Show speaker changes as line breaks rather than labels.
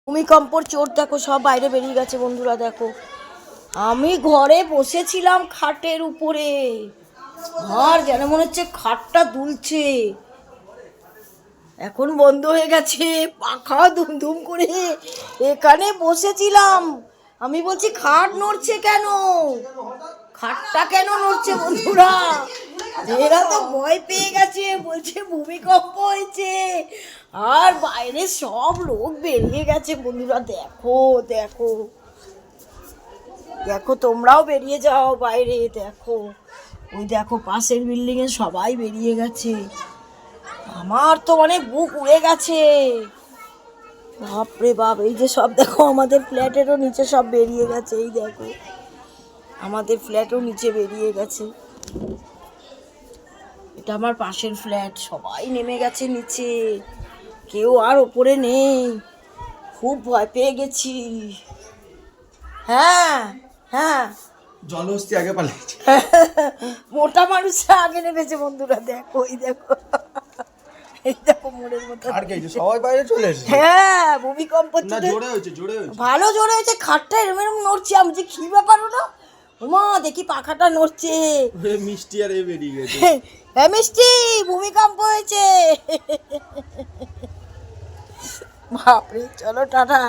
ভূমিকম্পর চোট দেখো, সব বাইরে বেরিয়ে গেছে বন্ধুরা। দেখো আমি ঘরে বসেছিলাম খাটের উপরে, আর যেন মনে হচ্ছে খাটটা দুলছে। এখন বন্ধ হয়ে গেছে, পাখা দুমদুম করে এখানে বসেছিলাম। আমি বলছি খাট নড়ছে কেন, খাটটা কেন নড়ছে বন্ধুরা? এরা তো ভয় পেয়ে গেছে, বলছে ভূমিকম্প হয়েছে। আর বাইরে সব লোক বেরিয়ে গেছে বন্ধুরা। দেখো দেখো দেখো, তোমরাও বেরিয়ে যাও বাইরে। দেখো ওই দেখো পাশের বিল্ডিং এ সবাই বেরিয়ে গেছে। আমার তো মানে বুক উড়ে গেছে, বাপরে বাপ। এই যে সব দেখো আমাদের ফ্ল্যাটেরও নিচে সব বেরিয়ে গেছে। এই দেখো আমাদের ফ্ল্যাটও নিচে বেরিয়ে গেছে। এটা আমার পাশের ফ্ল্যাট, সবাই নেমে গেছে নিচে, কেউ আর ওপরে নেই। খুব ভয় পেয়ে গেছি। হ্যাঁ হ্যাঁ,
জলহস্তি আগে পালিয়েছে।
মোটা মানুষরা আগে নেমেছে বন্ধুরা। দেখো এই দেখো, এই দেখো মোড়ের মতো।
আর কি সবাই বাইরে চলে এসেছে।
হ্যাঁ ভূমিকম্প
না জোরে হয়েছে, জোরে হয়েছে,
ভালো জোরে হয়েছে। খাটটা এরম এরম নড়ছে। আমি যে কি ব্যাপার হলো, ওমা দেখি পাখাটা নড়ছে।
মিষ্টি আর এ বেরিয়ে গেছে।
হ্যাঁ মিষ্টি, ভূমিকম্প হয়েছে। বাপরে, চলো টাটা।